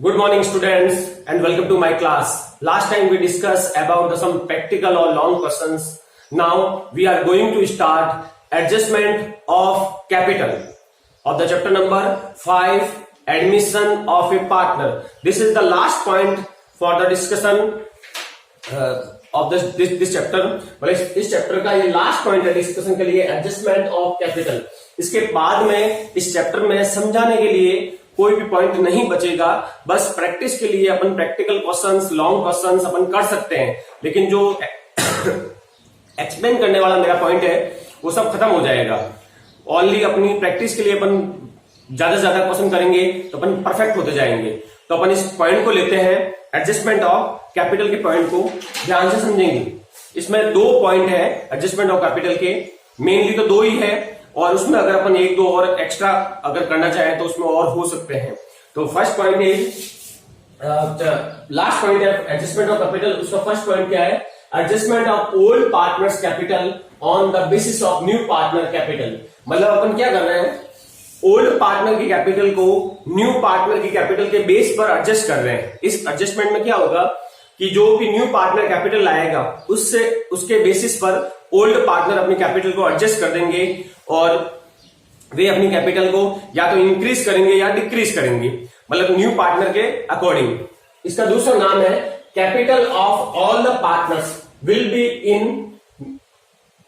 Good morning students and welcome to my class. Last time we discussed about some practical or long questions. Now we are going to start adjustment of capital of the chapter number 5, admission of a partner. This is the last point for the discussion of this chapter. मतलब इस chapter का ये last point है discussion के लिए, adjustment of capital. इसके बाद में इस चैप्टर में समझाने के लिए कोई भी पॉइंट नहीं बचेगा. बस प्रैक्टिस के लिए अपन प्रैक्टिकल क्वेश्चंस, लॉन्ग क्वेश्चंस अपन कर सकते हैं, लेकिन जो एक्सप्लेन करने वाला मेरा पॉइंट है वो सब खत्म हो जाएगा. ओनली अपनी प्रैक्टिस के लिए अपन ज्यादा से ज्यादा क्वेश्चन करेंगे तो अपन परफेक्ट होते जाएंगे. तो अपन इस पॉइंट को लेते हैं, एडजस्टमेंट ऑफ कैपिटल के पॉइंट को ध्यान से समझेंगे. इसमें दो पॉइंट है एडजस्टमेंट ऑफ कैपिटल के, मेनली तो दो ही है, और उसमें अगर अपन एक दो और एक्स्ट्रा अगर करना चाहें तो उसमें और हो सकते हैं. तो first point is, last point है एडजस्टमेंट ऑफ कैपिटल. उसका फर्स्ट पॉइंट क्या है? Adjustment of old partners capital on the basis of new partner capital. मतलब अपन क्या कर रहे हैं, ओल्ड पार्टनर की कैपिटल को न्यू पार्टनर की कैपिटल के बेस पर एडजस्ट कर रहे हैं. इस एडजस्टमेंट में क्या होगा कि जो भी न्यू पार्टनर कैपिटल आएगा उसके बेसिस पर ओल्ड पार्टनर अपनी कैपिटल को एडजस्ट कर देंगे और वे अपनी कैपिटल को या तो इंक्रीज करेंगे या डिक्रीज करेंगे, मतलब न्यू पार्टनर के अकॉर्डिंग. इसका दूसरा नाम है capital of all the partners will be in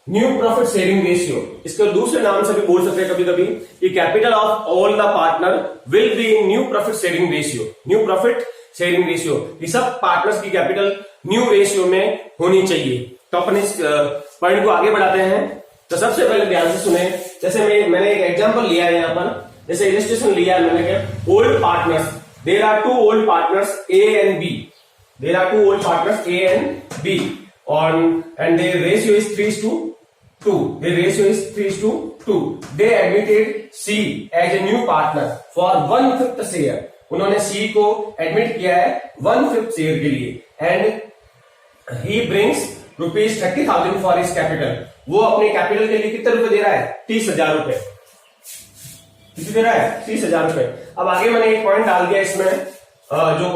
new profit sharing ratio. इसके दूसरे नाम से भी बोल सकते हैं कभी कभी कि capital of all the partner will be in new profit sharing ratio. New profit sharing ratio, ये सब पार्टनर्स की कैपिटल न्यू रेशियो में होनी चाहिए. तो अपन इस पॉइंट को आगे बढ़ाते हैं. तो सबसे पहले ध्यान से सुने, जैसे मैंने एक एग्जांपल लिया है यहाँ पर, जैसे इलस्ट्रेशन लिया है मैंने क्या, old partners, there are two old partners A and B. There are two old partners A and B and their ratio is 3:2. Their ratio is 3:2. They admitted C as a new partner for 1/5 share. उन्होंने C को admit किया है 1/5 share के लिए, and he brings ₹30,000 for his capital. वो अपने capital के लिए कितने रुपए दे रहा है? 30,000 रुपए. कितने दे रहा है? 30,000 रुपए. अब आगे मैंने एक पॉइंट डाल दिया इसमें, जो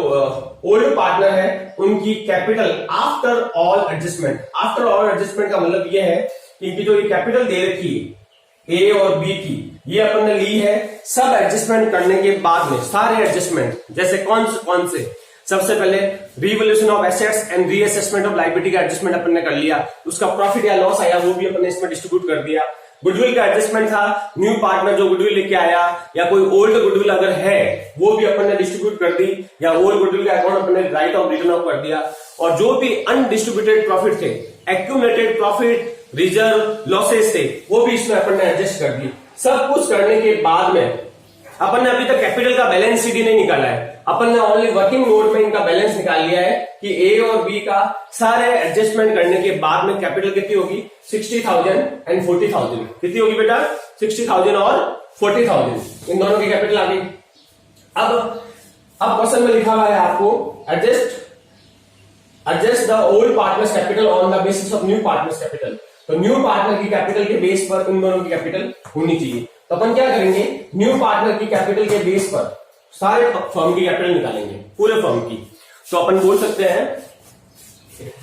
ओल्ड पार्टनर है उनकी capital after all adjustment. After all adjustment का मतलब यह है कि इनकी जो ये कैपिटल दे रखी है ए और बी की, ये अपन ने ली है सब एडजस्टमेंट करने के बाद में. सारे एडजस्टमेंट जैसे कौन से सबसे पहले revolution of assets and reassessment of liability का एडजस्टमेंट अपन ने कर लिया. उसका प्रॉफिट या लॉस आया वो भी अपन ने इसमें डिस्ट्रीब्यूट कर दिया. गुडविल का एडजस्टमेंट था, न्यू पार्टनर जो गुडविल लेके आया या कोई ओल्ड गुडविल अगर है वो भी अपन ने डिस्ट्रीब्यूट कर दी, या ओल्ड गुडविल का अकाउंट अपन ने राइट ऑफ रिटर्न ऑफ कर दिया. और जो भी अनडिस्ट्रीब्यूटेड प्रॉफिट थे, एक्यूमुलेटेड प्रॉफिट, रिजर्व, लॉसेस थे, वो भी इसमें अपन ने एडजस्ट कर दी. सब कुछ करने के बाद में अपन ने अभी तक कैपिटल का बैलेंस शीट ही नहीं निकाला है. अपन ने ओनली वर्किंग नोट में इनका बैलेंस निकाल लिया है कि ए और बी का सारे एडजस्टमेंट करने के बाद में कैपिटल कितनी होगी? 60,000 एंड 40,000. कितनी होगी बेटा? 60,000 और 40,000. इन दोनों की कैपिटल आ गई. अब क्वेश्चन में लिखा हुआ है आपको adjust the old partners capital on the basis of new partners capital. तो न्यू पार्टनर की कैपिटल के बेस पर इन दोनों की कैपिटल होनी चाहिए. तो अपन क्या करेंगे, न्यू पार्टनर की कैपिटल के बेस पर सारे फर्म की कैपिटल निकालेंगे, पूरे फर्म की. तो अपन बोल सकते हैं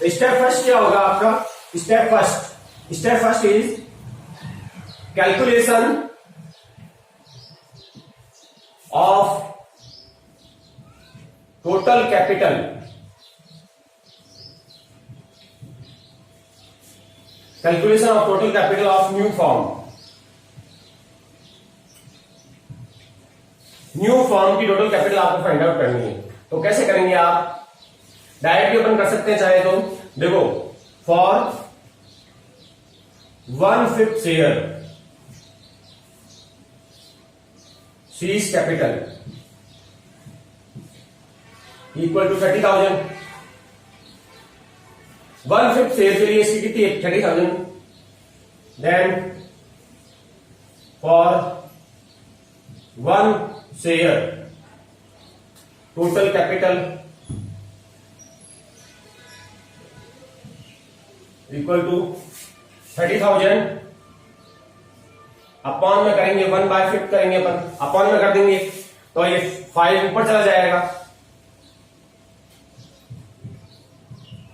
स्टेप फर्स्ट क्या होगा आपका? Step first is calculation of total capital. Calculation of total capital of new firm. New firm की टोटल कैपिटल आपको फाइंड आउट करनी है. तो कैसे करेंगे आप? डायरेक्टली अपन कर सकते हैं चाहे तो. देखो, for 1/5 share C's capital equal to 30,000. 1/5 share के लिए इसकी कितनी है? 30,000. Then for 1 share total capital equal to 30,000. Upon में करेंगे 1/5 करेंगे अपन, अपॉन में कर देंगे तो ये 5 ऊपर चला जाएगा.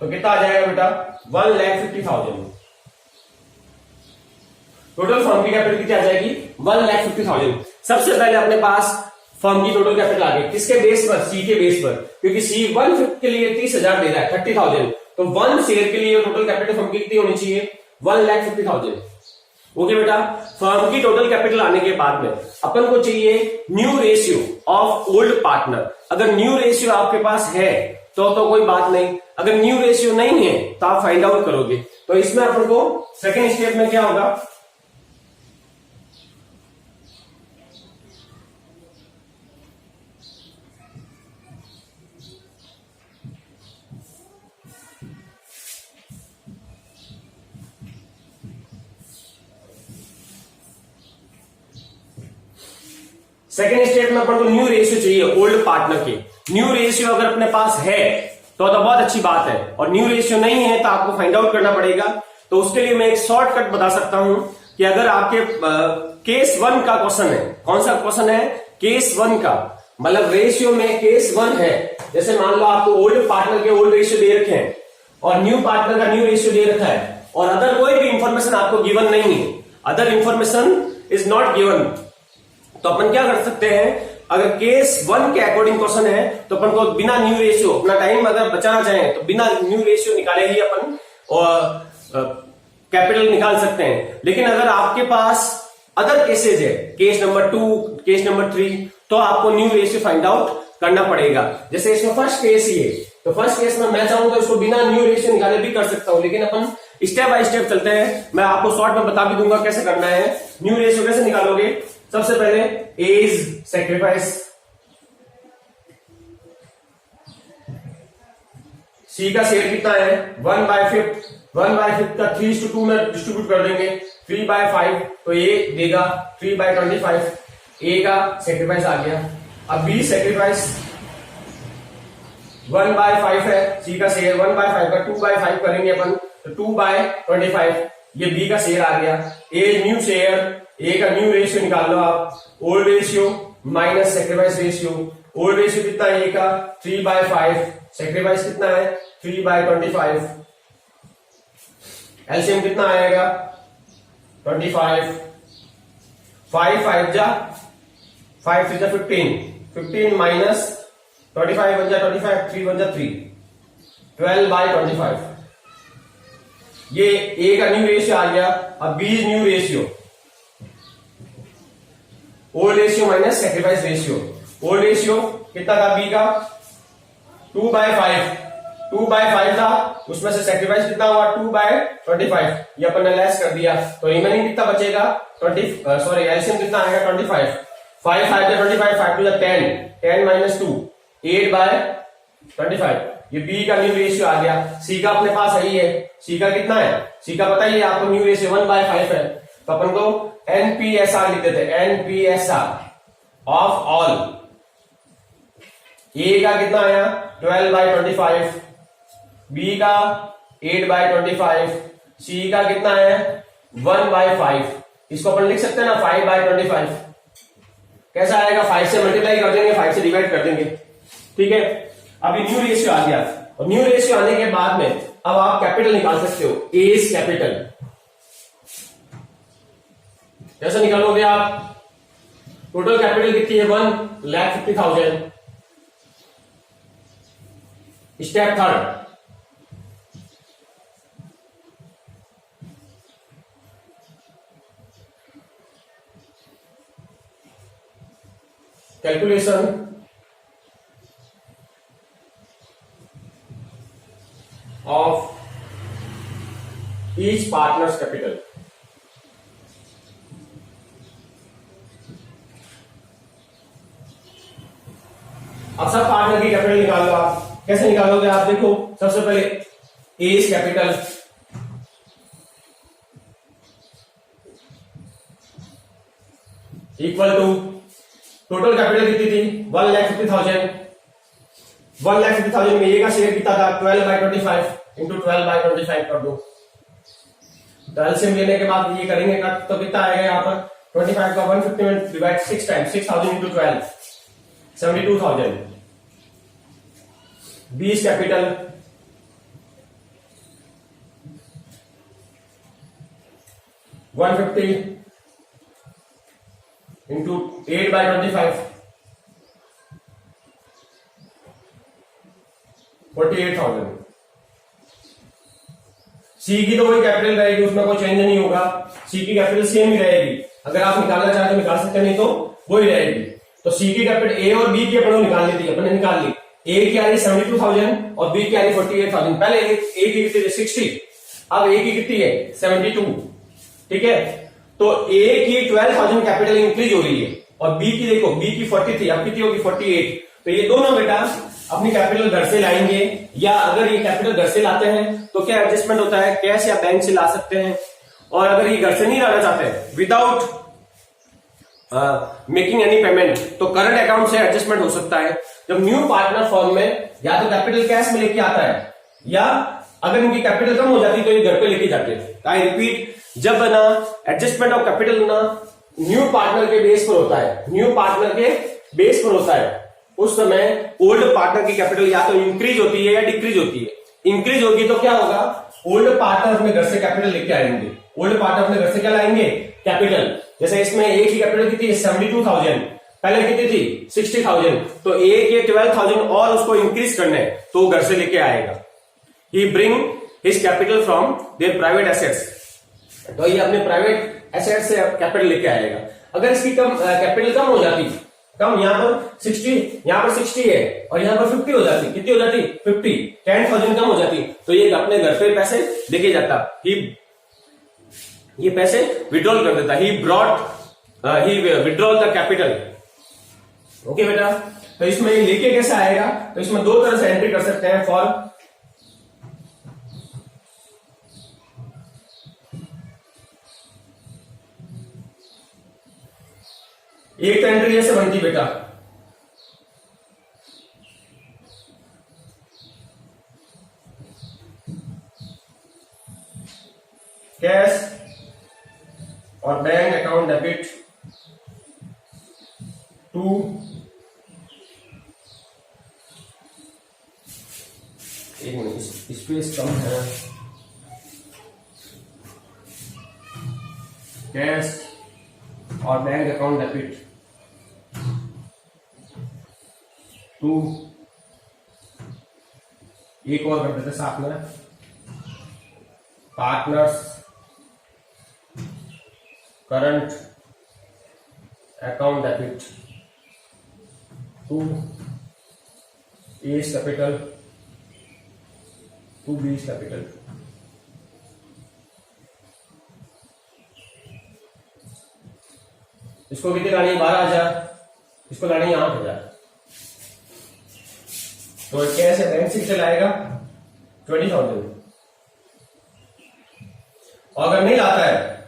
तो कितना आ जाएगा बेटा 1,50,000। टोटल फर्म की कैपिटल कितनी आ जाएगी 1,50,000। सबसे पहले अपने पास फर्म की टोटल कैपिटल आ गई, किसके बेस पर, सी के बेस पर, क्योंकि सी 1/5 के लिए 30,000 दे रहा है 30,000, तो 1 शेयर के लिए टोटल कैपिटल फर्म की कितनी होनी चाहिए 1,50,000। ओके बेटा, फर्म की टोटल कैपिटल आने के बाद में अपन को चाहिए new ratio of old partner. अगर न्यू रेशियो आपके पास है तो कोई बात नहीं, अगर न्यू रेशियो नहीं है तो आप फाइंड आउट करोगे। तो इसमें अपन को सेकेंड स्टेप में क्या होगा, सेकेंड स्टेप में अपन को न्यू रेशियो चाहिए ओल्ड पार्टनर के। न्यू रेशियो अगर अपने पास है तो बहुत अच्छी बात है, और न्यू रेशियो नहीं है तो आपको फाइंड आउट करना पड़ेगा। तो उसके लिए मैं एक शॉर्टकट बता सकता हूं कि अगर आपके केस 1 का क्वेश्चन है, कौन सा क्वेश्चन है केस 1 का, मतलब रेशियो में केस 1 है, जैसे मान लो आपको ओल्ड पार्टनर के ओल्ड रेशियो दे रखे हैं और न्यू पार्टनर का न्यू रेशियो दे रखा है, और अदर कोई भी इंफॉर्मेशन आपको गिवन नहीं है, other information is not given, तो अपन क्या कर सकते हैं, अगर केस 1 के अकॉर्डिंग क्वेश्चन है तो अपन को बिना न्यू रेशियो, अपना टाइम अगर बचाना चाहें तो बिना न्यू रेशियो निकाले ही अपन कैपिटल निकाल सकते हैं। लेकिन अगर आपके पास अदर केसेज है, केस नंबर 2, केस नंबर 3, तो आपको न्यू रेशियो फाइंड आउट करना पड़ेगा। जैसे इसमें फर्स्ट केस ही है, तो फर्स्ट केस में मैं चाहूं तो इसको बिना न्यू रेशियो निकाले भी कर सकता हूं, लेकिन अपन स्टेप बाय स्टेप चलते हैं। मैं आपको शॉर्ट में बता भी दूंगा कैसे करना है। न्यू रेशियो कैसे निकालोगे, सबसे पहले एज सेक्रीफाइस, सी का शेयर कितना है 1/5, 1/5 का 3:2 में डिस्ट्रीब्यूट कर देंगे, 3/5, तो ये देगा 3/25, ए का सेक्रीफाइस आ गया। अब बी सेक्रीफाइस 1/5 है, सी का शेयर 1/5 का 2/5 करेंगे अपन, तो 2/25, ये बी का शेयर आ गया। ए न्यू शेयर, ए का न्यू रेशियो निकाल लो आप, old ratio minus sacrifice ratio, old ratio कितना है ए का 3/5, सेक्रीफाइस कितना है 3/25, एलसीएम कितना आएगा 25, 5 5 जा 5 3 जा 15, 15 माइनस 25 बन जा 25, 3 बन जा 3, 12/25, ये ए का न्यू रेशियो आ गया। अब B new ratio, old ratio minus sacrifice ratio, old ratio कितना था बी का 2/5, 2/5 था, उसमें से सेक्रीफाइस कितना हुआ 2/25, ये अपन ने लेस कर दिया, तो रिमेनिंग कितना बचेगा 20, सॉरी एलसीएम कितना आएगा 25, 5 5 जा 25, 5 2 जा 10, 10 माइनस 2, 8/25, ये बी का न्यू रेशियो आ गया। सी का अपने पास सही है, सी का कितना है, सी का पता ही है आपको, न्यू रेशियो 1/5 है, तो अपन को एनपीएसआर लिख देते हैं, एनपीएसआर ऑफ ऑल। ए का कितना आया 12/25, बी का 8/25, सी का कितना है 1/5, इसको अपन लिख सकते हैं ना 5/25, कैसा आएगा 5 से मल्टीप्लाई कर देंगे, 5 से डिवाइड कर देंगे, ठीक है। अभी न्यू रेशियो आ गया, और न्यू रेशियो आने के बाद में अब आप कैपिटल निकाल सकते हो, एज कैपिटल कैसे निकालोगे आप, टोटल कैपिटल कितनी है 1,50,000, step third, calculation of each partner's capital। अब सब पार्टनर की कैपिटल निकाल लो आप, कैसे निकालोगे आप देखो, सबसे पहले A's capital equal to total capital कितनी थी 1,50,000, 1,50,000 में ए का शेयर कितना था 12/25 इंटू 12/25 कर दो, तो एलसीएम लेने के बाद ये करेंगे कट, तो कितना आएगा यहाँ पर 25 का 150 में divide 6 times, 6,000 into 12 72,000। 20 capital 150 into 8/25 48,000। सी की तो वही कैपिटल रहेगी, उसमें कोई चेंज नहीं होगा, सी की कैपिटल सेम ही रहेगी। अगर आप निकालना चाहें तो निकाल सकते हैं, नहीं तो वही रहेगी। तो सी की कैपिटल ए और बी की अपन निकाल ली थी, अपने निकाल ली। ए की आ रही 72,000 और बी की आ रही 48,000। पहले ए की कितनी थी 60, अब ए की कितनी है 72। ठीक है, तो ए की 12,000 कैपिटल इंक्रीज हो रही है और बी की देखो, बी की 40 थी, अब कितनी होगी 48। तो ये दोनों बेटा अपनी कैपिटल घर से लाएंगे, या अगर ये कैपिटल घर से लाते हैं तो क्या एडजस्टमेंट होता है, कैश या बैंक से ला सकते हैं। और अगर ये घर से नहीं लाना चाहते विदाउट मेकिंग एनी पेमेंट, तो करंट अकाउंट से एडजस्टमेंट हो सकता है। जब न्यू पार्टनर फर्म में या तो कैपिटल कैश में लेके आता है, या अगर इनकी कैपिटल कम हो जाती तो ये घर पे लेके जाते हैं। आई रिपीट, जब ना एडजस्टमेंट ऑफ कैपिटल ना न्यू पार्टनर के बेस पर होता है, न्यू पार्टनर के बेस पर होता है, उस समय ओल्ड पार्टनर की कैपिटल या तो इंक्रीज होती है या डिक्रीज होती है। इंक्रीज होगी तो क्या होगा, ओल्ड पार्टनर अपने घर से कैपिटल लेके आएंगे, ओल्ड पार्टनर अपने घर से क्या लाएंगे कैपिटल। जैसे इसमें ए की कैपिटल कितनी है 72,000, पहले कितनी थी 60,000, तो ए के 12,000 और उसको इंक्रीज करना है तो घर से लेके आएगा। ही bring his capital from there private assets, तो ये अपने प्राइवेट एसेट से कैपिटल लेके आएगा। अगर इसकी कम कैपिटल कम हो जाती, कम यहाँ पर 60, यहाँ पर 60 है और यहाँ पर 50 हो जाती, कितनी हो जाती 50, 10,000 कम हो जाती, तो ये अपने घर पे पैसे लेके जाता, ये पैसे विड्रॉल कर देता। ही विड्रॉल द कैपिटल। ओके बेटा, तो इसमें ये लेके कैसे आएगा, तो इसमें दो तरह से एंट्री कर सकते हैं। फॉर एक तो एंट्री जैसे बनती बेटा, कैश और बैंक अकाउंट डेबिट टू एक मिनट, स्पेस कम है, कैश और बैंक अकाउंट डेबिट टू, एक और कर देते साथ में, partners current account debit to A's capital to B's capital. इसको कितनी लानी है 12,000, इसको लानी है 8,000। तो कैसे बैंक से लाएगा 20,000, और अगर नहीं लाता है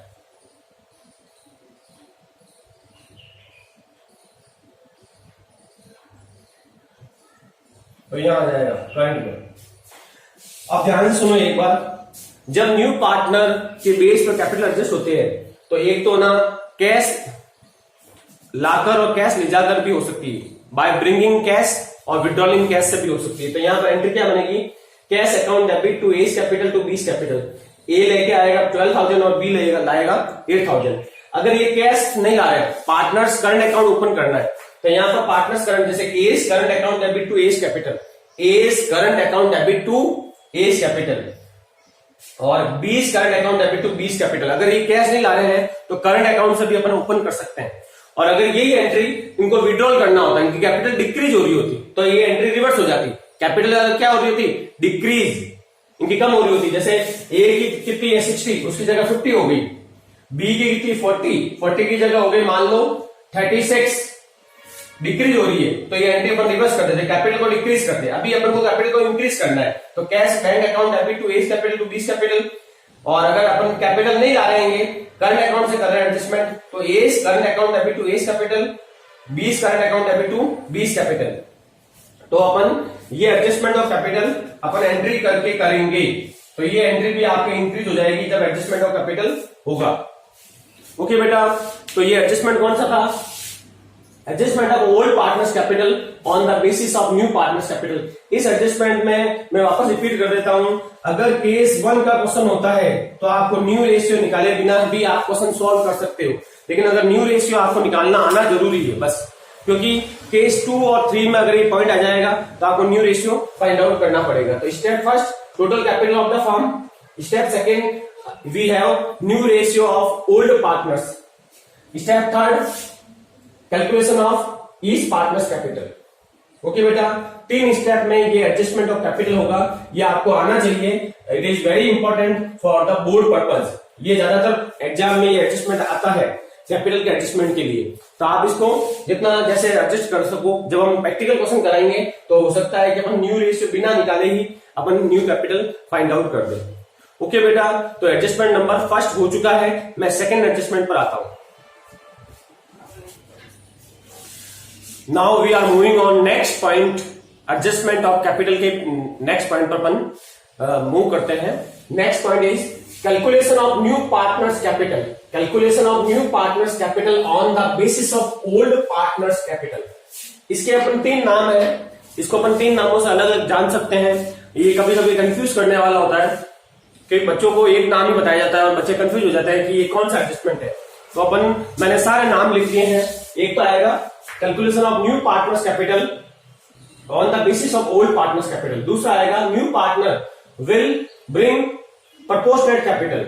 तो यहां आ जाएगा करंट में। अब ध्यान से सुनो एक बार, जब न्यू पार्टनर के बेस पर कैपिटल एडजस्ट होते हैं तो एक तो ना कैश लाकर और कैश ले जाकर भी हो सकती है, बाय ब्रिंगिंग कैश और विड्रॉलिंग कैश से भी हो सकती है। तो यहां पर एंट्री क्या बनेगी, cash account debit to A's capital to B's capital. A लेके आएगा 12,000 और बी लाएगा 8,000। अगर ये कैश नहीं ला रहे, पार्टनर्स करंट अकाउंट ओपन करना है, तो यहां पर पार्टनर्स करंट, जैसे A's current account debit to A's capital, A's current account debit to A's capital, और B's current account debit to B's capital. अगर ये कैश नहीं ला रहे हैं तो करंट अकाउंट से भी अपन ओपन कर सकते हैं। और अगर यही एंट्री इनको विड्रॉल करना होता है, इनकी कैपिटल डिक्रीज हो रही होती, तो ये एंट्री रिवर्स हो जाती। कैपिटल क्या हो रही होती, डिक्रीज, इनकी कम हो रही होती। जैसे ए की कितनी है 60, उसकी जगह 50 हो गई, बी की कितनी 40 की जगह हो गई मान लो 36, डिक्रीज हो रही है, तो ये एंट्री अपन रिवर्स कर देते, कैपिटल को डिक्रीज करते हैं। अभी अपन को कैपिटल को इंक्रीज करना है, तो cash bank account debit to A's capital to B's capital. और अगर अपन कैपिटल नहीं ला रहे हैं, करंट अकाउंट से कर रहे हैं एडजस्टमेंट, तो A's current account debit to A's capital, B's current account debit to B's capital. तो अपन ये एडजस्टमेंट ऑफ कैपिटल अपन एंट्री करके करेंगे, तो ये एंट्री भी आपकी इंक्रीज हो जाएगी जब एडजस्टमेंट ऑफ कैपिटल होगा। ओके बेटा, तो ये एडजस्टमेंट कौन सा था, adjustment of old partners capital on the basis of new partners capital. इस एडजस्टमेंट में मैं वापस रिपीट कर देता हूं, अगर केस 1 का क्वेश्चन होता है तो आपको न्यू रेशियो निकाले बिना भी आप क्वेश्चन सॉल्व कर सकते हो, लेकिन अगर न्यू रेशियो आपको निकालना आना जरूरी है बस, क्योंकि केस 2 और 3 में अगर ये पॉइंट आ जाएगा तो आपको न्यू रेशियो फाइंड आउट करना पड़ेगा। तो step first, total capital of the firm. Step second, we have new ratio of old partners. Step third, calculation of each partners capital. Okay बेटा, 3 स्टेप में ये एडजस्टमेंट ऑफ कैपिटल होगा, ये आपको आना चाहिए। It is very important for the board purpose. ये ज्यादातर एग्जाम में ये एडजस्टमेंट आता है कैपिटल के एडजस्टमेंट के लिए, तो आप इसको जितना जैसे एडजस्ट कर सको, जब हम प्रैक्टिकल क्वेश्चन कराएंगे तो हो सकता है कि अपन न्यू रेशियो बिना निकाले ही अपन न्यू कैपिटल फाइंड आउट कर दें। ओके बेटा, तो एडजस्टमेंट नंबर फर्स्ट हो चुका है, मैं सेकेंड एडजस्टमेंट पर आता हूं। Now we are moving on next point, adjustment of capital के नेक्स्ट पॉइंट पर अपन मूव करते हैं। Next point is calculation of new partners capital. Calculation of new partners capital on the basis of old partners capital. इसके अपन 3 नाम है, इसको अपन 3 नामों से अलग अलग जान सकते हैं। ये कभी कभी कंफ्यूज करने वाला होता है कि बच्चों को एक नाम ही बताया जाता है और बच्चे कंफ्यूज हो जाते हैं कि ये कौन सा एडजस्टमेंट है। तो अपन मैंने सारे नाम लिख दिए हैं। एक तो आएगा calculation of new partners capital on the basis of old partners capital. दूसरा आएगा new partner will bring proportionate capital,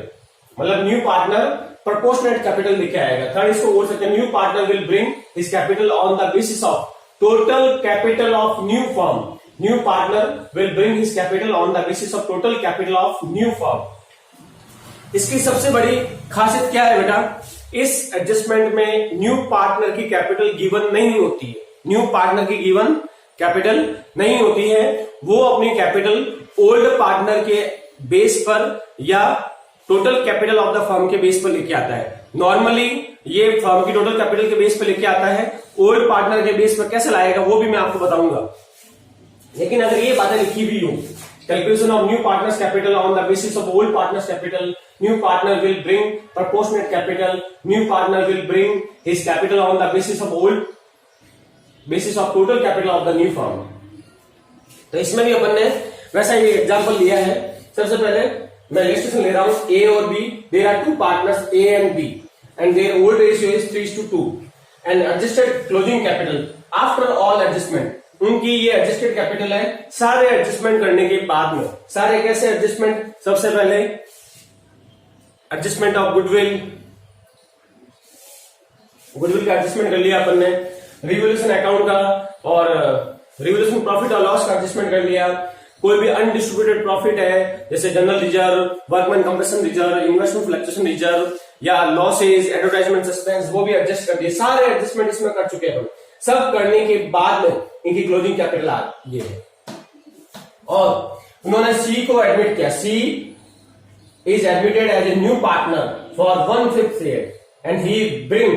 मतलब न्यू पार्टनर प्रोपोर्शनेट कैपिटल लिखे आएगा। थर्ड इसको बोल सकते हैं new partner will bring his capital on the basis of total capital of new firm. New partner will bring his capital on the basis of total capital of new firm. इसकी सबसे बड़ी खासियत क्या है बेटा, इस एडजस्टमेंट में new partner की कैपिटल गिवन नहीं होती है। न्यू पार्टनर की गिवन कैपिटल नहीं होती है, वो अपनी कैपिटल ओल्ड पार्टनर के बेस पर या total capital of the firm के बेस पर लेके आता है। नॉर्मली ये फर्म की टोटल कैपिटल के बेस पर लेके आता है, ओल्ड पार्टनर के बेस पर कैसे लाएगा वो भी मैं आपको बताऊंगा। लेकिन अगर ये बातें लिखी हुई हो, calculation of new partners capital on the basis of old partners capital, new partner will bring proportionate capital, new partner will bring his capital on the basis of old basis of total capital of the new firm. तो इसमें भी अपन ने वैसा ही example लिया है। सबसे पहले मैं इलस्ट्रेशन ले रहा हूं, ए और B, there are 2 partners A and B and their old ratio is 3:2 and adjusted closing capital after all adjustment. उनकी ये एडजस्टेड कैपिटल है सारे एडजस्टमेंट करने के बाद में। सारे कैसे एडजस्टमेंट, सबसे पहले एडजस्टमेंट ऑफ गुडविल, गुडविल का एडजस्टमेंट कर लिया अपन ने, रिवोल्यूशन अकाउंट का और रिवोल्यूशन प्रॉफिट और लॉस का एडजस्टमेंट कर लिया। कोई भी अनडिस्ट्रीब्यूटेड प्रॉफिट है जैसे general reserve, workman compensation reserve, investment fluctuation reserve या लॉसेज, एडवर्टाइजमेंट सस्पेंस, वो भी एडजस्ट कर दिए। सारे एडजस्टमेंट इसमें कर चुके हैं। सब करने के बाद में इनकी क्लोजिंग कैपिटल ये है। और उन्होंने सी को एडमिट किया, C is admitted as a new partner for 1/5 year and he bring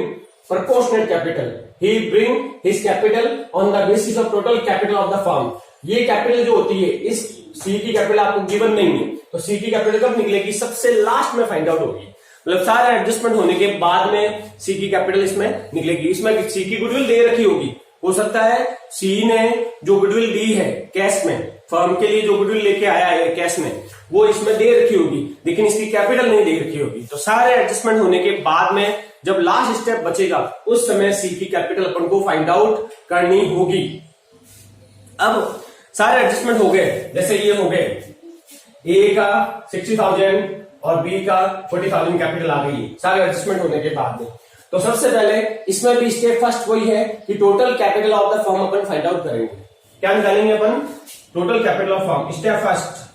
proportionate capital, he bring his capital on the basis of total capital of the firm. ये कैपिटल जो होती है, इस सी की कैपिटल आपको गिवन नहीं है, तो सी की कैपिटल कब निकलेगी, सबसे लास्ट में फाइंड आउट होगी। मतलब सारे एडजस्टमेंट होने के बाद में सी की कैपिटल इसमें निकलेगी। इसमें सी की गुडविल दे रखी होगी, हो सकता है सी ने जो गुडविल दी है कैश में, फर्म के लिए जो गुडविल लेके आया है कैश में, वो इसमें दे रखी होगी, लेकिन इसकी कैपिटल नहीं दे रखी होगी। तो सारे एडजस्टमेंट होने के बाद में जब लास्ट स्टेप बचेगा उस समय सी की कैपिटल अपन को फाइंड आउट करनी होगी। अब सारे एडजस्टमेंट हो गए, जैसे ये हो गए, ए का 60,000 और बी का 40,000 कैपिटल आ गई सारे एडजस्टमेंट होने के बाद में। तो सबसे पहले इसमें भी स्टेप फर्स्ट वही है कि total capital of the firm अपन फाइंड आउट करेंगे। क्या निकालेंगे अपन, total capital of firm. Step first,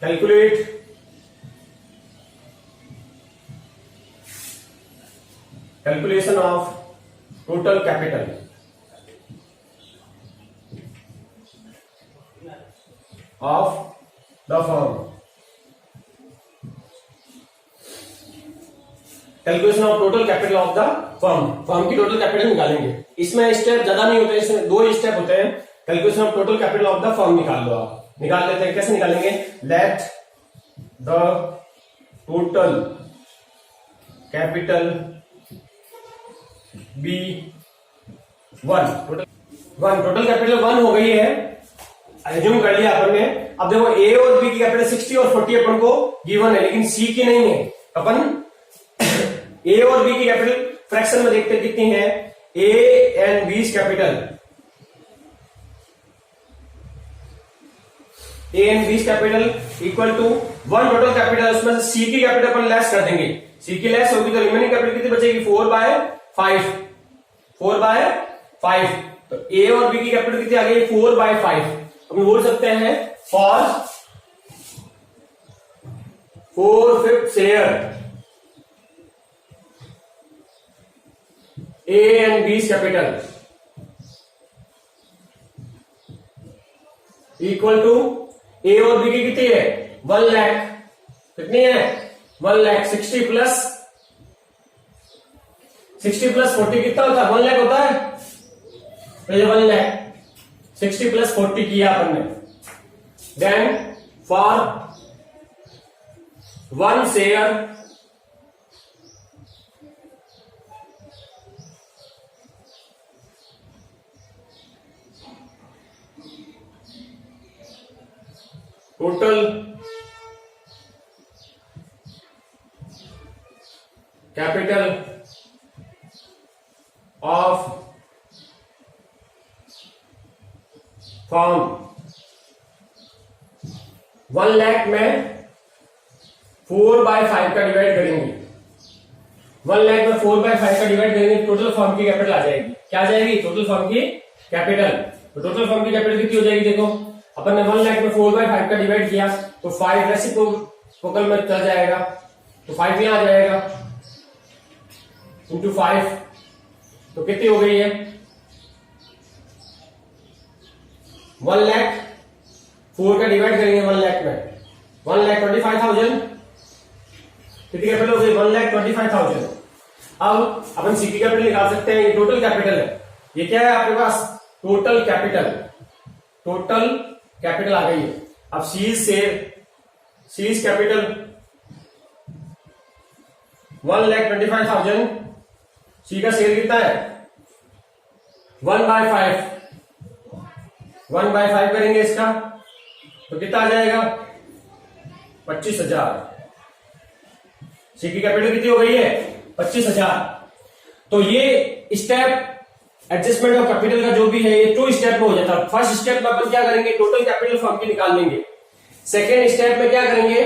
calculate calculation of total capital of the firm. Calculation of total capital of the firm, firm की total capital निकालेंगे। इसमें step ज्यादा नहीं होते, इसमें 2 स्टेप होते हैं। Calculation of total capital of the firm निकाल लो, आप निकाल लेते हैं। कैसे निकालेंगे, let the total capital be 1, total capital 1 हो गई है, एज्यूम कर लिया अपन ने। अब देखो ए और बी की कैपिटल 60 और 40 अपन को गिवन है, लेकिन सी की नहीं है। अपन ए और बी की कैपिटल फ्रैक्शन में देखते कितनी है, A and B capital, A and B capital equal to 1 total capital, उसमें से सी की कैपिटल अपन लेस कर देंगे, सी की लेस होगी तो रिमेनिंग कैपिटल कितनी बचेगी, 4/5, 4/5। तो ए और बी की कैपिटल कितनी आ गई, 4/5। हम बोल सकते हैं for 4/5 share A and B capital equal to, A और बी की कितनी है 1 लाख, कितनी है 1 लाख, 60 प्लस 40 कितना होता है, 1 लाख होता है, तो ये 1 लाख 60 प्लस 40 किया अपन ने। Then for 1 share total capital of firm 1 lakh में 4/5 का डिवाइड करेंगे, 1 लाख में 4/5 का डिवाइड करेंगे, टोटल फॉर्म की कैपिटल आ जाएगी, क्या आ जाएगी, टोटल फॉर्म की कैपिटल। तो टोटल फॉर्म की कैपिटल कितनी हो जाएगी, देखो अपन ने 1 लाख में 4/5 का डिवाइड किया तो 5 रेसिप्रोकल में चल जाएगा, तो 5 यहां आ जाएगा इंटू 5, तो कितनी हो गई है 1 लाख, 4 का डिवाइड करेंगे 1 लाख में, 1,25,000, कितनी कैपिटल हो गई 1,25,000। अब अपन सी की कैपिटल निकाल सकते हैं, ये टोटल कैपिटल है, ये क्या है आपके पास टोटल कैपिटल, टोटल कैपिटल आ गई है। अब सी कैपिटल 1,25,000, सी का शेयर कितना है 1/5, 1/5 करेंगे इसका तो कितना आ जाएगा 25,000। सी की कैपिटल कितनी हो गई है 25,000। तो ये स्टेप एडजस्टमेंट ऑफ कैपिटल का जो भी है ये 2 स्टेप में हो जाता है। फर्स्ट स्टेप में अपन क्या करेंगे, टोटल कैपिटल फॉर्म की निकाल लेंगे। सेकेंड स्टेप में क्या करेंगे,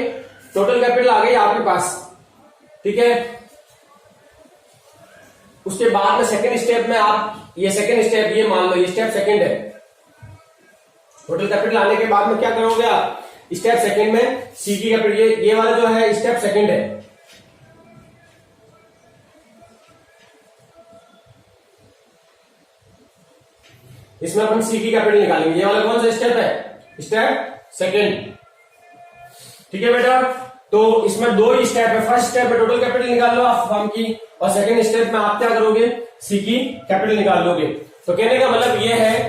टोटल कैपिटल आ गई आपके पास, ठीक है, उसके बाद में सेकेंड स्टेप में आप ये सेकेंड स्टेप, ये मान लो ये स्टेप सेकेंड है, टोटल कैपिटल आने के बाद में क्या करोगे आप, स्टेप सेकेंड में सी की कैपिटल, ये वाला जो है स्टेप सेकेंड है, इसमें अपन सी की कैपिटल निकालेंगे। ये वाला कौन सा स्टेप है, स्टेप सेकेंड, ठीक है बेटा। तो इसमें 2 स्टेप है, फर्स्ट स्टेप में टोटल कैपिटल निकाल लो आप फॉर्म की, और सेकेंड स्टेप में आप क्या करोगे, सी की कैपिटल निकाल लोगे। तो कहने का मतलब ये है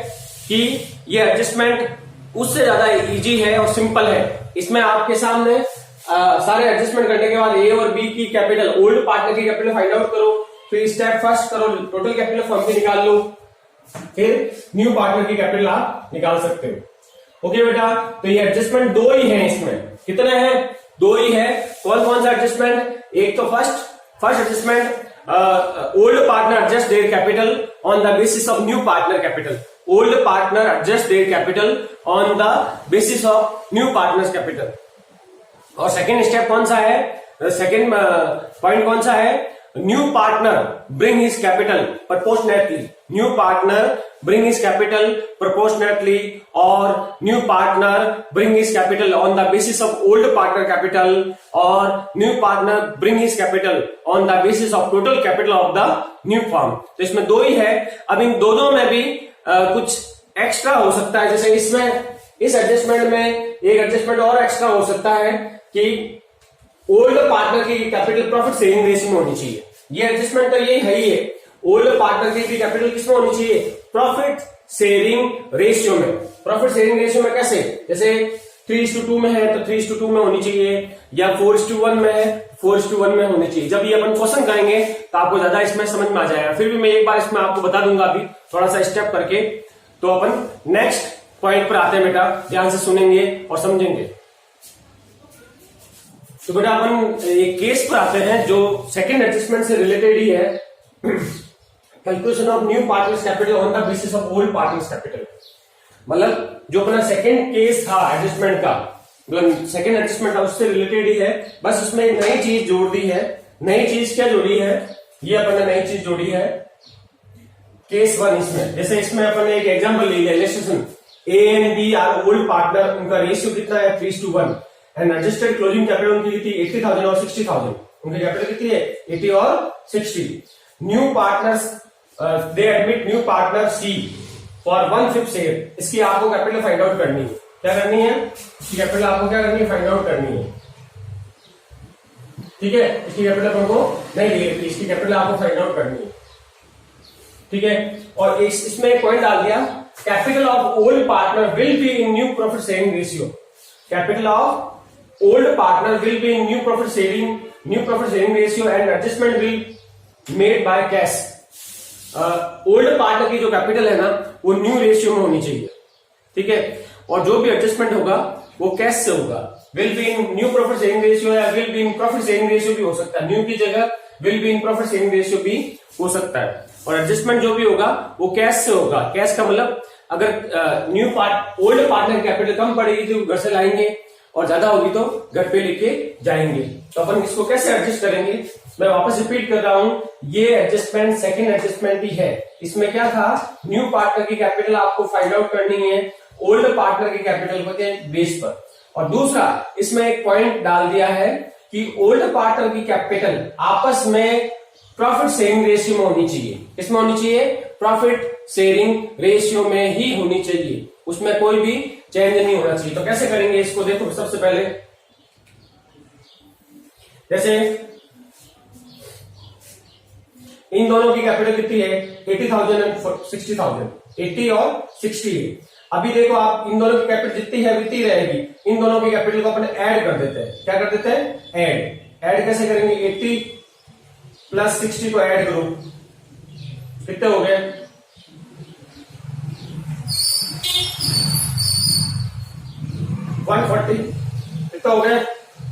कि ये एडजस्टमेंट उससे ज्यादा इजी है और सिंपल है। इसमें आपके सामने सारे एडजस्टमेंट करने के बाद ए और बी की कैपिटल, ओल्ड पार्टनर की कैपिटल फाइंड आउट करो, फिर स्टेप फर्स्ट करो, टोटल कैपिटल फॉर्म की निकाल लो, फिर न्यू पार्टनर की कैपिटल आप निकाल सकते हो। ओके बेटा, तो ये एडजस्टमेंट 2 ही है, इसमें कितने हैं 2 ही है। कौन कौन सा एडजस्टमेंट, एक तो first adjustment old partner adjust their capital on the basis of new partner capital, old partner adjust their capital on the basis of new partner capital. और सेकेंड स्टेप कौन सा है, सेकेंड पॉइंट कौन सा है, new partner bring his capital proportionately, new partner bring his capital proportionately, और new partner bring his capital on the basis of old partner capital, और new partner bring his capital on the basis of total capital of the new firm. तो इसमें 2 ही है। अब इन दोनों में भी कुछ एक्स्ट्रा हो सकता है, जैसे इसमें इस एडजस्टमेंट में एक एडजस्टमेंट और एक्स्ट्रा हो सकता है कि ओल्ड पार्टनर की कैपिटल प्रॉफिट शेयरिंग रेशियो में होनी चाहिए। ये एडजस्टमेंट तो ये है ही है, ओल्ड पार्टनर की कैपिटल किसमें होनी चाहिए, प्रॉफिट शेयरिंग रेशियो में। प्रॉफिट शेयरिंग रेशियो में कैसे, जैसे 3:2 में है तो 3:2 में होनी चाहिए, या 4:1 में है 4:1 में होनी चाहिए। जब ये अपन क्वेश्चन करेंगे तो आपको ज्यादा इसमें समझ में आ जाएगा। फिर भी मैं एक बार इसमें आपको बता दूंगा अभी थोड़ा सा स्टेप करके। तो अपन नेक्स्ट पॉइंट पर आते हैं बेटा, ध्यान से सुनेंगे और समझेंगे। तो बेटा अपन एक केस पर आते हैं जो सेकंड एडजस्टमेंट से रिलेटेड ही है। Calculation of new partners capital on the basis of old partners capital. मतलब जो अपना सेकंड केस था एडजस्टमेंट का, मतलब सेकंड एडजस्टमेंट था उससे रिलेटेड ही है, बस उसमें एक नई चीज जोड़ दी है। नई चीज क्या जोड़ी है, ये अपन ने नई चीज जोड़ी है केस 1 इसमें। जैसे इसमें अपन ने एक एग्जांपल ले लिया, illustration A and B are old partner, उनका रेशियो कितना है 3:1 एंड एडजस्टेड क्लोजिंग कैपिटल उनकी कितनी 80,000 और 60,000। उनकी कैपिटल कितनी है 80 और 60। New partners they admit new partner C for 1/5 share. इसकी आपको कैपिटल फाइंड आउट करनी है। क्या करनी है, इसकी कैपिटल आपको क्या करनी है, फाइंड आउट करनी है। ठीक है, इसकी कैपिटल हमको नहीं दी गई, इसकी कैपिटल आपको फाइंड आउट करनी है। ठीक है, और इसमें एक पॉइंट डाल दिया, capital of old partner will be in new profit sharing ratio. Capital of old partner will be in new profit sharing ratio and adjustment will made by cash. Old partner की जो capital है ना वो new ratio में होनी चाहिए। ठीक है, और जो भी एडजस्टमेंट होगा वो कैश से होगा। Will be in new profit sharing ratio या will be in profit sharing ratio भी हो सकता है। न्यू की जगह will be in profit sharing ratio भी हो सकता है। और एडजस्टमेंट जो भी होगा वो कैश से होगा। कैश का मतलब अगर ओल्ड पार्टनर कैपिटल कम पड़ेगी तो घर से लाएंगे और ज्यादा होगी तो घर पे लेके जाएंगे। तो अपन इसको कैसे एडजस्ट करेंगे, मैं वापस रिपीट कर रहा हूं, ये एडजस्टमेंट सेकंड एडजस्टमेंट ही है। इसमें क्या था, न्यू पार्टनर की कैपिटल आपको फाइंड आउट करनी है ओल्ड पार्टनर की कैपिटल के बेस पर। और दूसरा इसमें एक पॉइंट डाल दिया है कि ओल्ड पार्टनर की कैपिटल आपस में प्रॉफिट शेयरिंग रेशियो में होनी चाहिए। किसमें होनी चाहिए, प्रॉफिट शेयरिंग रेशियो में ही होनी चाहिए, उसमें कोई भी चेंज नहीं होना चाहिए। तो कैसे करेंगे इसको, देखो सबसे पहले जैसे इन दोनों की कैपिटल कितनी है 80,000 एंड 60,000, 80 और 60 है। अभी देखो आप इन दोनों की कैपिटल जितनी है उतनी रहेगी, इन दोनों की कैपिटल को अपन ऐड कर देते हैं। क्या कर देते हैं, ऐड कैसे करेंगे, 80 प्लस 60 को ऐड करो, कितने हो गए 140, कितना हो गया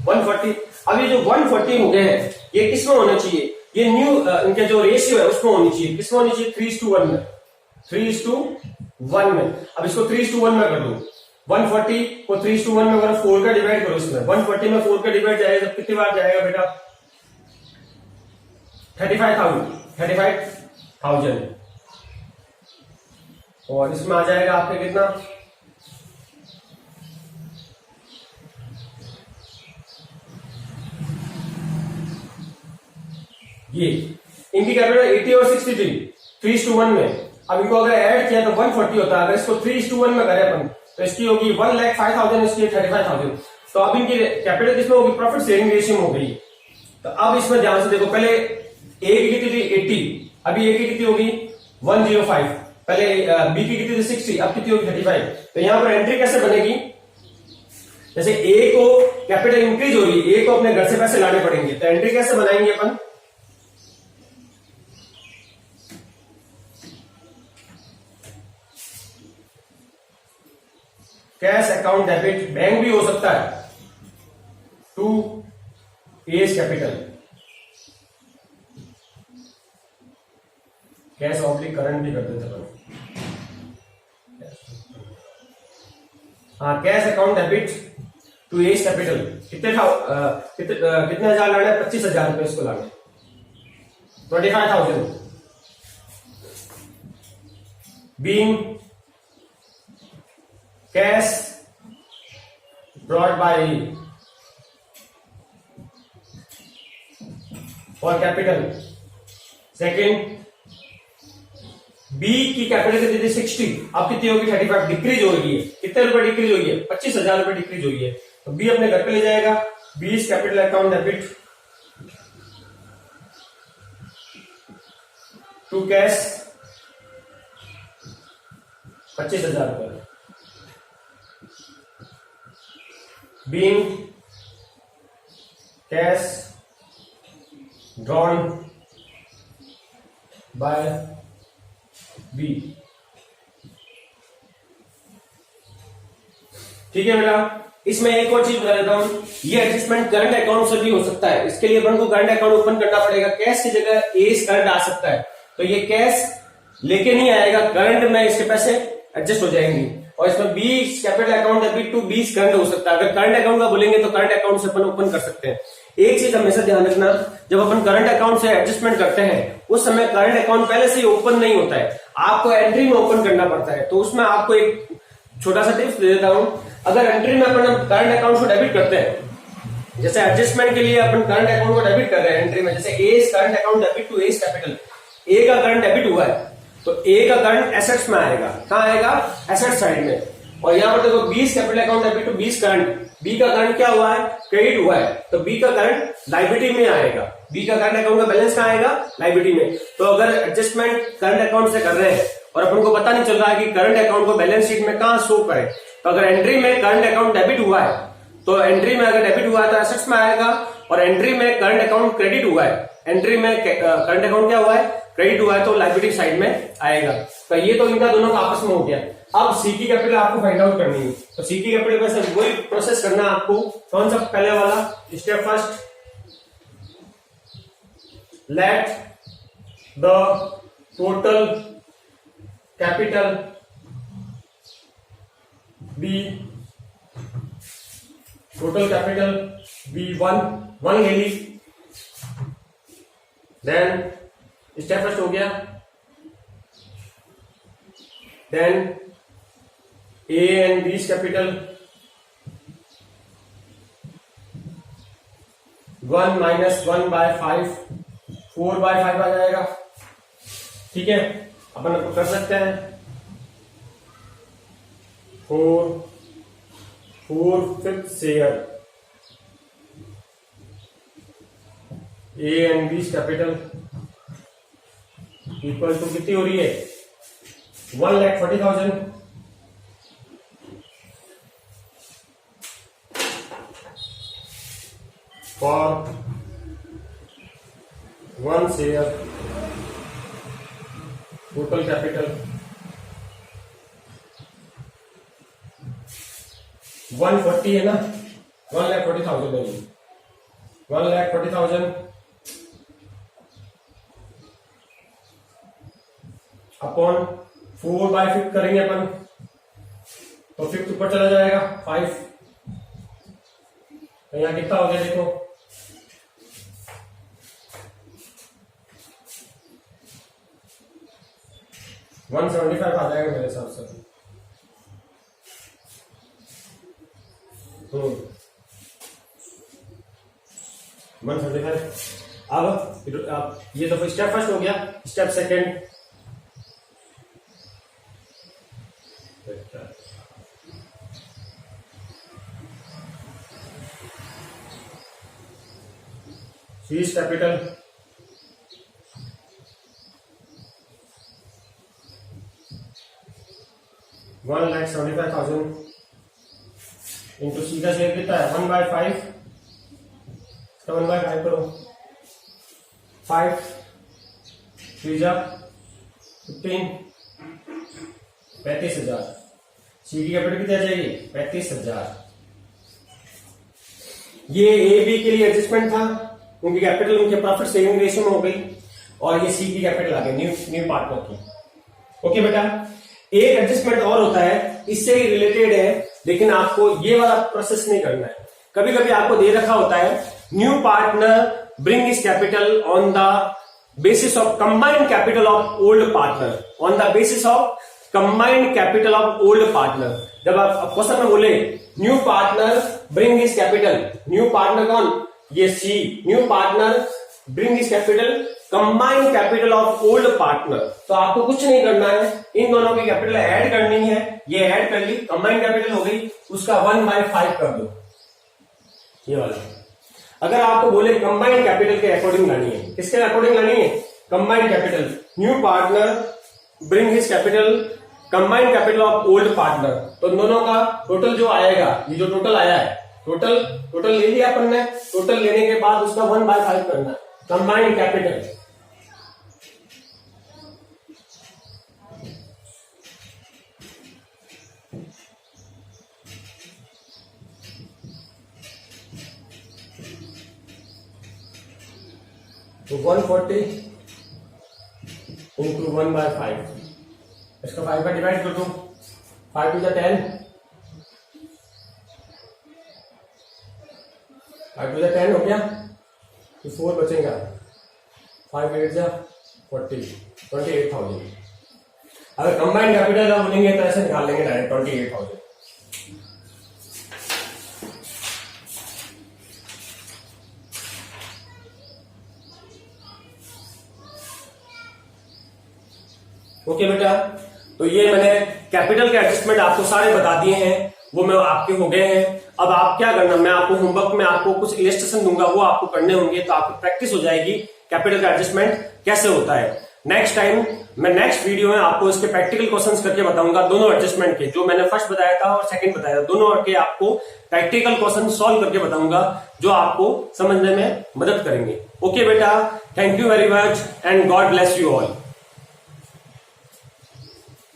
140। अभी जो 140 हो गए हैं ये किसमें होना चाहिए, ये न्यू इनके जो रेशियो है उसमें होनी चाहिए। किसमें होनी चाहिए 3:1 में, 3:1 में। अब इसको 3:1 में कर दो, 140 को 3:1 में अगर 4 का डिवाइड करो, इसमें 140 में 4 का डिवाइड जाएगा तो कितनी बार जाएगा बेटा 35,000 और इसमें आ जाएगा आपके कितना, ये इनकी कैपिटल 80 और 60 थी 3:1 में। अब इनको अगर ऐड किया तो 140 होता है। अगर इसको 3:1 में करें अपन तो इसकी होगी 1,05,000, इसकी 35,000। तो अब इनकी कैपिटल किसमें होगी, प्रॉफिट शेयरिंग रेशियो में हो गई। तो अब इसमें ध्यान से देखो, पहले ए की कितनी थी 80, अभी ए की कितनी होगी 105, पहले बी की कितनी थी 60, अब कितनी होगी 35। तो यहां पर एंट्री कैसे बनेगी, जैसे ए को कैपिटल इंक्रीज हो रही है, ए को अपने घर से पैसे लाने पड़ेंगे, तो एंट्री कैसे बनाएंगे अपन, कैश अकाउंट डेबिट, बैंक भी हो सकता है, to A's capital, cash oblique current भी कर देते हैं। हाँ, cash account debit to A's capital कितने हजार लाना है, 25,000 रुपए इसको लाना है, 25,000 being cash brought by for capital. Second, B की कैपिटल कितनी थी 60, अब कितनी होगी 35, डिक्रीज हो गई है, कितने रुपए डिक्रीज हुई है 25,000 रुपए डिक्रीज हुई है। तो बी अपने घर पे ले जाएगा, B is capital account debit to cash 25,000 रुपए। Being cash drawn by B. ठीक है बेटा, इसमें एक और चीज बता देता हूं, ये एडजस्टमेंट करंट अकाउंट से भी हो सकता है। इसके लिए अपन को करंट अकाउंट ओपन करना पड़ेगा। कैश की जगह एस करंट आ सकता है, तो ये कैश लेके नहीं आएगा, करंट में इसके पैसे एडजस्ट हो जाएंगे। और इसमें B capital account debit to B current हो सकता है। अगर करंट अकाउंट का बोलेंगे तो करंट अकाउंट से अपन ओपन कर सकते हैं। एक चीज हमेशा ध्यान रखना, जब अपन करंट अकाउंट से एडजस्टमेंट करते हैं उस समय करंट अकाउंट पहले से ही ओपन नहीं होता है, आपको एंट्री में ओपन करना पड़ता है। तो उसमें आपको एक छोटा सा टिप्स दे देता हूं। अगर एंट्री में अपन करंट अकाउंट को डेबिट करते हैं, जैसे एडजस्टमेंट के लिए अपन करंट अकाउंट को डेबिट कर रहे हैं एंट्री में, जैसे A's current account debit to A's capital, A का करंट डेबिट हुआ है तो ए का करंट एसेट्स में आएगा। कहां आएगा? एसेट साइड में। और यहां पर देखो B's capital account debit to B's current, B का करंट क्या हुआ है? क्रेडिट हुआ है, तो बी का करंट लायबिलिटी में आएगा। बी का करंट अकाउंट का बैलेंस कहां आएगा? लायबिलिटी में। तो अगर एडजस्टमेंट करंट अकाउंट से कर रहे हैं और अपन को पता नहीं चल रहा है कि करंट अकाउंट को बैलेंस शीट में कहां शो करें, तो अगर एंट्री में करंट अकाउंट डेबिट हुआ है तो एंट्री में अगर डेबिट हुआ है तो एसेट्स में आएगा, और एंट्री में करंट अकाउंट क्रेडिट हुआ है, एंट्री में करंट अकाउंट क्या हुआ है? क्रेडिट हुआ है, तो लायबिलिटी साइड में आएगा। तो ये तो इनका दोनों का आपस में हो गया। अब सी की कैपिटल आपको फाइंड आउट करनी है, तो सी की कैपिटल में से वही प्रोसेस करना है आपको। कौन सा? पहले वाला step first, let the total capital be, total capital be one ले ली। देन स्टेप फर्स्ट हो गया, then A and B capital 1 minus 1/5, 4/5 आ जाएगा। ठीक है, अपन कर सकते हैं 4/5 share A and B capital equal to कितनी हो रही है? 1,40,000 फॉर 1 शेयर, टोटल कैपिटल 140 है ना, 1,40,000 है, 1,40,000 अपॉन 4/5 करेंगे अपन, तो 5 ऊपर चला जाएगा 5, तो यहां कितना हो गया देखो, 175 आ जाएगा मेरे हिसाब से। 175। अब ये तो स्टेप फर्स्ट हो गया। स्टेप सेकेंड, फीस कैपिटल 1,75,000 इंटू सी का शेयर कितना है? 1/5, 1/5 करो, 5 3 जा 15, 35,000। सी की कैपिटल कितनी आ जाएगी? 35,000। ये ए बी के लिए एडजस्टमेंट था, उनकी कैपिटल उनके प्रॉफिट सेविंग रेशियो में हो गई, और ये सी की कैपिटल आ गई न्यू पार्टनर की। ओके बेटा, एक एडजस्टमेंट और होता है, इससे ही रिलेटेड है, लेकिन आपको ये वाला प्रोसेस नहीं करना है। कभी कभी आपको दे रखा होता है new partner bring his capital on the basis of combined capital of old partner, on the basis of combined capital of old partner. जब आप क्वेश्चन में बोले new partner bring his capital, new partner कौन? ये C, new partner bring his capital combined capital of old partner, तो आपको कुछ नहीं करना है, इन दोनों की कैपिटल ऐड करनी है। ये ऐड कर ली, कंबाइंड कैपिटल हो गई, उसका 1/5 कर दो, ये वाला। अगर आपको बोले कंबाइंड कैपिटल के अकॉर्डिंग लानी है, किसके अकॉर्डिंग लानी है? Combined capital, new partner bring his capital combined capital of old partner, तो दोनों का टोटल जो आएगा, ये जो टोटल आया है टोटल ले लिया अपन ने। टोटल लेने के बाद उसका 1/5 करना, कंबाइंड कैपिटल। तो 140 इंटू 1/5, इसका 5 का डिवाइड कर दो, 5 टू 10, 5 टू 10 हो गया, तो 4 बचेगा, 5 8 जा 40, 28,000। अगर कंबाइंड कैपिटल का बोलेंगे तो ऐसे निकाल लेंगे डायरेक्ट 28,000। ओके बेटा, तो ये मैंने कैपिटल के एडजस्टमेंट आपको सारे बता दिए हैं, वो मैं आपके हो गए हैं। अब आप क्या करना, मैं आपको होमवर्क में आपको कुछ इलस्ट्रेशन दूंगा, वो आपको करने होंगे, तो आपको प्रैक्टिस हो जाएगी कैपिटल का एडजस्टमेंट कैसे होता है। नेक्स्ट टाइम मैं नेक्स्ट वीडियो में आपको इसके प्रैक्टिकल क्वेश्चंस करके बताऊंगा, दोनों एडजस्टमेंट के, जो मैंने फर्स्ट बताया था और सेकंड बताया था, दोनों के आपको प्रैक्टिकल क्वेश्चन सॉल्व करके बताऊंगा, जो आपको समझने में मदद करेंगे। ओके बेटा, thank you very much and God bless you all.